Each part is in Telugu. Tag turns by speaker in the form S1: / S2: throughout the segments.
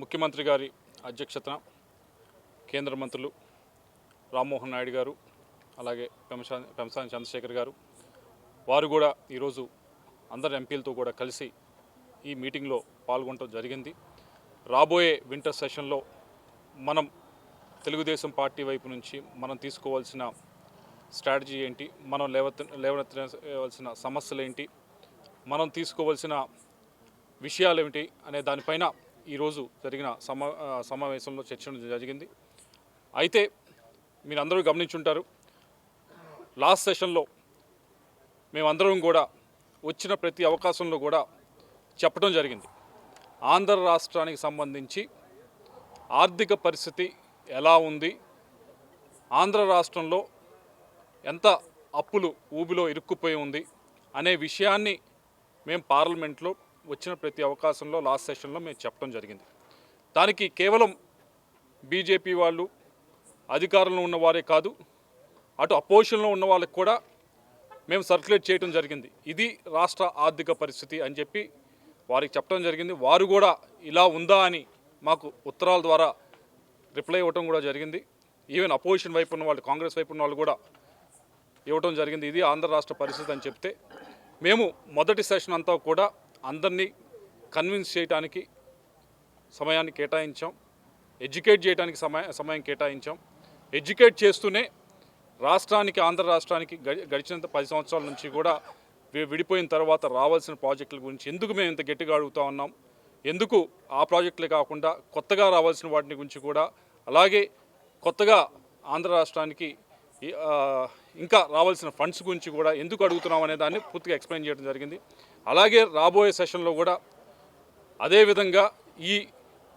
S1: ముఖ్యమంత్రి గారి అధ్యక్షతన కేంద్ర మంత్రులు రామ్మోహన్ నాయుడు గారు అలాగే పెంసాని చంద్రశేఖర్ గారు వారు కూడా ఈరోజు అందరు ఎంపీలతో కూడా కలిసి ఈ మీటింగ్లో పాల్గొనడం జరిగింది. రాబోయే వింటర్ సెషన్లో మనం తెలుగుదేశం పార్టీ వైపు నుంచి మనం తీసుకోవాల్సిన స్ట్రాటజీ ఏంటి, మనం లేవనెత్తవలసిన సమస్యలు ఏంటి, మనం తీసుకోవాల్సిన విషయాలు ఏమిటి అనే దానిపైన ఈరోజు జరిగిన సమావేశంలో చర్చ జరిగింది. అయితే మీరందరూ గమనించుంటారు, లాస్ట్ సెషన్లో మేమందరం కూడా వచ్చిన ప్రతి అవకాశంలో కూడా చెప్పడం జరిగింది. ఆంధ్ర రాష్ట్రానికి సంబంధించి ఆర్థిక పరిస్థితి ఎలా ఉంది, ఆంధ్ర రాష్ట్రంలో ఎంత అప్పులు ఊబిలో ఇరుక్కుపోయి ఉంది అనే విషయాన్ని మేము పార్లమెంట్లో వచ్చిన ప్రతి అవకాశంలో లాస్ట్ సెషన్లో మేము చెప్పడం జరిగింది. దానికి కేవలం బీజేపీ వాళ్ళు అధికారంలో ఉన్నవారే కాదు, అటు అపోజిషన్లో ఉన్న వాళ్ళకి కూడా మేము సర్క్యులేట్ చేయడం జరిగింది. ఇది రాష్ట్ర ఆర్థిక పరిస్థితి అని చెప్పి వారికి చెప్పడం జరిగింది. వారు కూడా ఇలా ఉందా అని మాకు ఉత్తరాల ద్వారా రిప్లై ఇవ్వటం కూడా జరిగింది. ఈవెన్ అపోజిషన్ వైపు ఉన్న వాళ్ళు, కాంగ్రెస్ వైపు ఉన్న వాళ్ళు కూడా ఇవ్వటం జరిగింది. ఇది ఆంధ్ర రాష్ట్ర పరిస్థితి అని చెప్తే మేము మొదటి సెషన్ అంతా కూడా అందరినీ కన్విన్స్ చేయడానికి సమయాన్ని కేటాయించాం, ఎడ్యుకేట్ చేయడానికి సమయం కేటాయించాం. ఎడ్యుకేట్ చేస్తూనే రాష్ట్రానికి, ఆంధ్ర రాష్ట్రానికి గడిచిన 10 సంవత్సరాల నుంచి కూడా విడిపోయిన తర్వాత రావాల్సిన ప్రాజెక్టుల గురించి ఎందుకు మేము ఇంత గట్టిగా అడుగుతూ ఉన్నాం, ఎందుకు ఆ ప్రాజెక్టులే కాకుండా కొత్తగా రావాల్సిన వాటిని గురించి కూడా, అలాగే కొత్తగా ఆంధ్ర రాష్ట్రానికి ఇంకా రావాల్సిన ఫండ్స్ గురించి కూడా ఎందుకు అడుగుతున్నాం అనే దాన్ని పూర్తిగా ఎక్స్ప్లెయిన్ చేయడం జరిగింది. అలాగే రాబోయే సెషన్లో కూడా అదేవిధంగా ఈ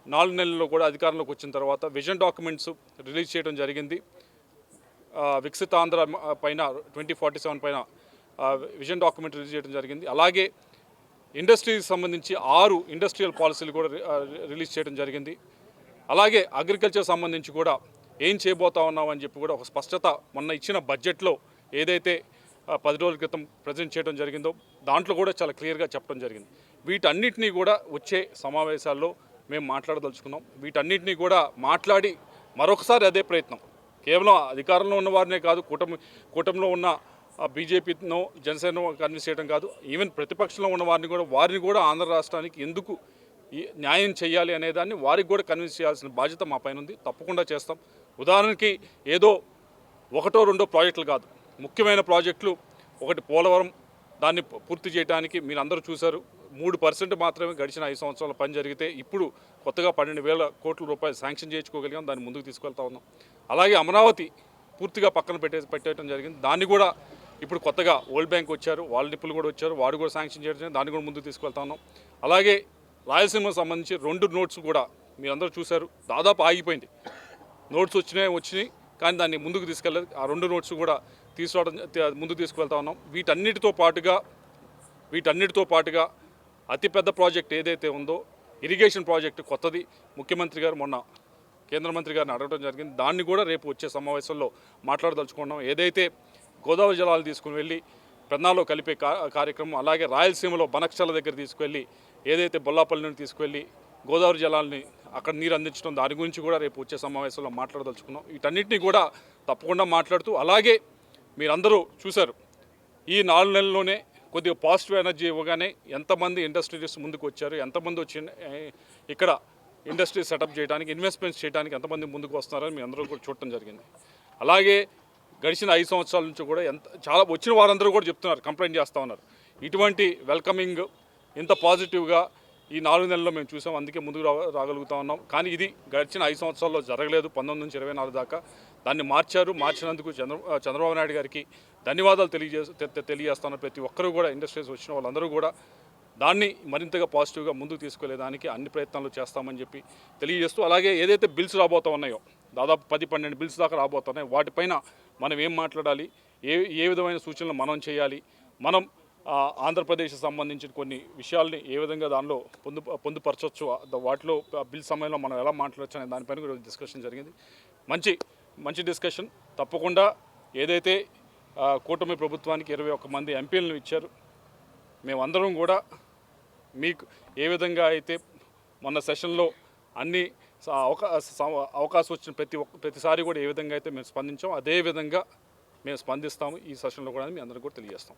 S1: 4 నెలల్లో కూడా అధికారంలోకి వచ్చిన తర్వాత విజన్ డాక్యుమెంట్స్ రిలీజ్ చేయడం జరిగింది. వికసిత ఆంధ్ర పైన 2047 పైన విజన్ డాక్యుమెంట్ రిలీజ్ చేయడం జరిగింది. అలాగే ఇండస్ట్రీకి సంబంధించి 6 ఇండస్ట్రియల్ పాలసీలు కూడా రిలీజ్ చేయడం జరిగింది. అలాగే అగ్రికల్చర్ సంబంధించి కూడా ఏం చేయబోతా ఉన్నామని చెప్పి కూడా ఒక స్పష్టత మొన్న ఇచ్చిన బడ్జెట్లో ఏదైతే 10 రోజుల క్రితం ప్రజెంట్ చేయడం జరిగిందో దాంట్లో కూడా చాలా క్లియర్గా చెప్పడం జరిగింది. వీటన్నిటినీ కూడా వచ్చే సమావేశాల్లో మేము మాట్లాడదలుచుకున్నాం. వీటన్నిటినీ కూడా మాట్లాడి మరొకసారి అదే ప్రయత్నం, కేవలం అధికారంలో ఉన్న వారినే కాదు, కూటమిలో ఉన్న బీజేపీనో జనసేనో కన్విన్స్ చేయడం కాదు, ఈవెన్ ప్రతిపక్షంలో ఉన్న వారిని కూడా ఆంధ్ర రాష్ట్రానికి ఎందుకు న్యాయం చేయాలి అనేదాన్ని వారికి కూడా కన్విన్స్ చేయాల్సిన బాధ్యత మా పైన ఉంది. తప్పకుండా చేస్తాం. ఉదాహరణకి ఏదో 1, 2 ప్రాజెక్టులు కాదు, ముఖ్యమైన ప్రాజెక్టులు. ఒకటి పోలవరం, దాన్ని పూర్తి చేయడానికి మీరు అందరూ చూశారు, 3% మాత్రమే గడిచిన 5 సంవత్సరాల పని జరిగితే ఇప్పుడు కొత్తగా 12,000 కోట్ల రూపాయలు శాంక్షన్ చేయించుకోగలిగాం, దాన్ని ముందుకు తీసుకెళ్తా ఉన్నాం. అలాగే అమరావతి పూర్తిగా పక్కన పెట్టేయడం జరిగింది. దాన్ని కూడా ఇప్పుడు కొత్తగా వరల్డ్ బ్యాంక్ వచ్చారు, వాళ్ళ నిపుణులు కూడా వచ్చారు, వాడు కూడా శాంక్షన్ చేయడం, దాన్ని కూడా ముందుకు తీసుకెళ్తా ఉన్నాం. అలాగే రాయలసీమకు సంబంధించి 2 నోట్స్ కూడా మీరందరూ చూశారు, దాదాపు ఆగిపోయింది. నోట్స్ వచ్చినాయి కానీ దాన్ని ముందుకు తీసుకెళ్ళలేదు. ఆ 2 నోట్స్ కూడా ముందుకు తీసుకువెళ్తా ఉన్నాం. వీటన్నిటితో పాటుగా అతిపెద్ద ప్రాజెక్ట్ ఏదైతే ఉందో ఇరిగేషన్ ప్రాజెక్టు కొత్తది, ముఖ్యమంత్రి గారు మొన్న కేంద్ర మంత్రి గారిని అడగడం జరిగింది. దాన్ని కూడా రేపు వచ్చే సమావేశంలో మాట్లాడదలుచుకున్నాం. ఏదైతే గోదావరి జలాలు తీసుకుని వెళ్ళి పెన్నాలో కలిపే కార్యక్రమం, అలాగే రాయలసీమలో బనక్షల దగ్గర తీసుకువెళ్ళి ఏదైతే బొల్లాపల్లి నుండి తీసుకువెళ్ళి గోదావరి జలాల్ని అక్కడ నీరు అందించడం, దాని గురించి కూడా రేపు వచ్చే సమావేశంలో మాట్లాడదలుచుకున్నాం. వీటన్నిటిని కూడా తప్పకుండా మాట్లాడుతూ, అలాగే మీరందరూ చూశారు ఈ 4 నెలల్లోనే కొద్దిగా పాజిటివ్ ఎనర్జీ ఇవ్వగానే ఎంతమంది ఇండస్ట్రీస్ ముందుకు వచ్చారు, ఎంతమంది వచ్చి ఇక్కడ ఇండస్ట్రీ సెటప్ చేయడానికి, ఇన్వెస్ట్మెంట్స్ చేయడానికి ఎంతమంది ముందుకు వస్తున్నారని మీ అందరూ కూడా చూడటం జరిగింది. అలాగే గడిచిన 5 సంవత్సరాల నుంచి కూడా చాలా వచ్చిన వారందరూ కూడా చెప్తున్నారు, కంప్లైంట్ చేస్తూ ఉన్నారు. ఇటువంటి వెల్కమింగ్ ఇంత పాజిటివ్గా ఈ 4 నెలల్లో మేము చూసాం, అందుకే ముందుకు రాగలుగుతా ఉన్నాం. కానీ ఇది గడిచిన 5 సంవత్సరాల్లో జరగలేదు. 19 నుంచి 24 దాకా దాన్ని మార్చినందుకు చంద్రబాబు నాయుడు గారికి ధన్యవాదాలు తెలియజేస్తున్నారు. ప్రతి ఒక్కరూ కూడా ఇండస్ట్రీస్ వచ్చిన వాళ్ళందరూ కూడా దాన్ని మరింతగా పాజిటివ్గా ముందుకు తీసుకెళ్లేదానికి అన్ని ప్రయత్నాలు చేస్తామని చెప్పి తెలియజేస్తూ, అలాగే ఏదైతే బిల్స్ రాబోతా ఉన్నాయో దాదాపు 10-12 బిల్స్ దాకా రాబోతున్నాయి, వాటిపైన మనం ఏం మాట్లాడాలి, ఏ విధమైన సూచనలు మనం చేయాలి, మనం ఆంధ్రప్రదేశ్కి సంబంధించిన కొన్ని విషయాల్ని ఏ విధంగా దానిలో పొందుపరచవచ్చు, వాటిలో బిల్ సమయంలో మనం ఎలా మాట్లాడచ్చు అనే దానిపైన కూడా డిస్కషన్ జరిగింది. మంచి డిస్కషన్. తప్పకుండా ఏదైతే కూటమి ప్రభుత్వానికి 21 మంది ఎంపీలను ఇచ్చారు, మేమందరం కూడా మీకు ఏ విధంగా అయితే మొన్న సెషన్లో అన్ని అవకాశం వచ్చిన ప్రతిసారి కూడా ఏ విధంగా అయితే మేము స్పందించామో అదే విధంగా మేము స్పందిస్తాము ఈ సెషన్లో కూడా మీ అందరికీ కూడా తెలియజేస్తాం.